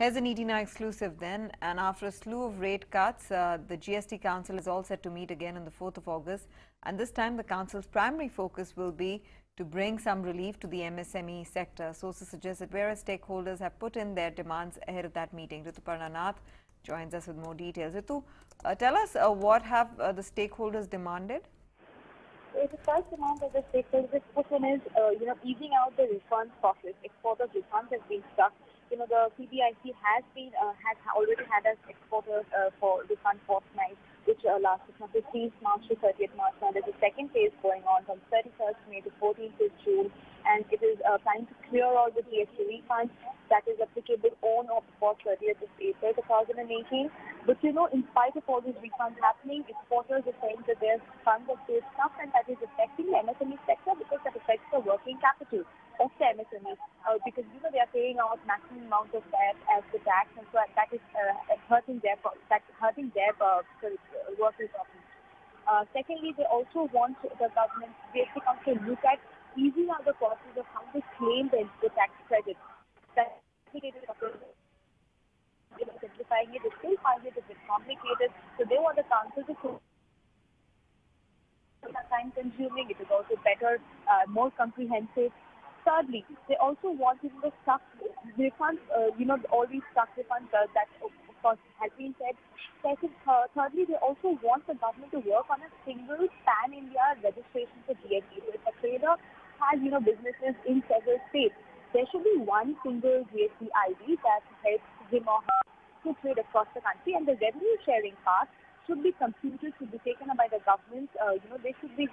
Here's an ET Now exclusive then, and after a slew of rate cuts, the GST Council is all set to meet again on the 4th of August, and this time the Council's primary focus will be to bring some relief to the MSME sector. Sources suggest that various stakeholders have put in their demands ahead of that meeting. Rituparna Nath joins us with more details. Ritu, tell us what have the stakeholders demanded? The first demand that the stakeholders put in is, easing out the refund process. Exporters' refunds have been stuck. The CBIC has already had us exporters for refund fortnight, which lasted from 15th March to 30th March. Now there's a second phase going on from 31st May to 14th June, and it is trying to clear all the GST refunds that is applicable on or before 30th of April 2018. But in spite of all these refunds happening, exporters are saying that their funds are still stuck, and that is affecting the MSME sector because that affects the working capital of the MSMEs, because they are paying out maximum amount of debt as the tax, and so that is hurting their working capital. Secondly, they also want the government basically to look at easing out the process of how to claim the tax credit. That simplifying it, they still find it a bit complicated, so they want the council to time consuming. It is also better, more comprehensive. Thirdly, they also want the stuck refunds, all these stuck refunds that of course has been said. Thirdly, they also want the government to work on a single pan-India registration for GST. So if a trader has, businesses in several states, there should be one single GST ID that helps him or her to trade across the country, and the revenue sharing part should be computed, should be taken up by the government. They should be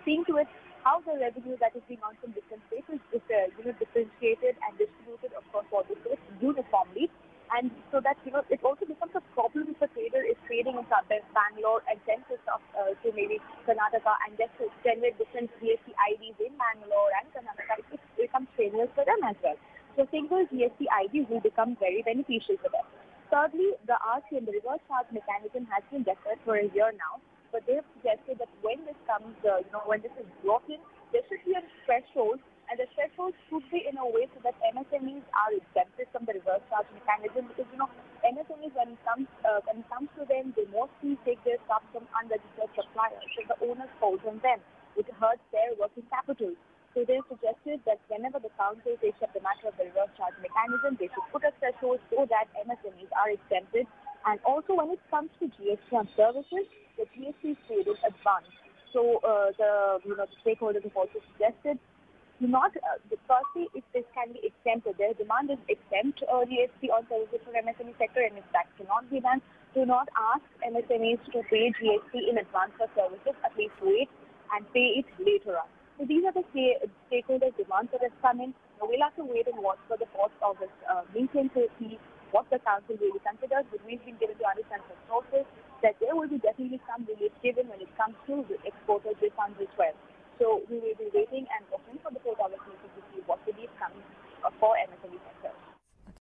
seeing to it how the revenue that is being earned from different states is differentiated and distributed, of course, for the states uniformly. And so that, it also becomes a problem if a trader is trading in Bangalore and sends his stuff to maybe Karnataka and just to generate different GST IDs in Bangalore and Karnataka. It becomes strenuous for them as well. So single GST ID will become very beneficial for them. Thirdly, the RC and the reverse charge mechanism has been deferred for a year now, but they have suggested that when this comes, when this is brought in, there should be a threshold, and the threshold should be in a way so that MSMEs are exempted from the reverse charge mechanism, because MSMEs, when it comes to them, they mostly take their stuff from unregistered suppliers, so the onus falls on them, which hurts their working capital. So they have suggested that whenever the council takes up the matter of the reverse charge mechanism, they should put a threshold so that MSMEs are exempted. And also when it comes to GST on services, the GST is paid in advance. So the stakeholders have also suggested firstly, if this can be exempted, their demand is exempt GST on services for MSME sector, and if that cannot be done, do not ask MSMEs to pay GST in advance for services, at least wait and pay it later on. So these are the stakeholder demands that have come in. Now we'll have to wait and watch for the 4th August meeting to see what the council really considers. But we've been given to understand from sources that there will be definitely some relief given when it comes to the exporters' refunds as well. So we will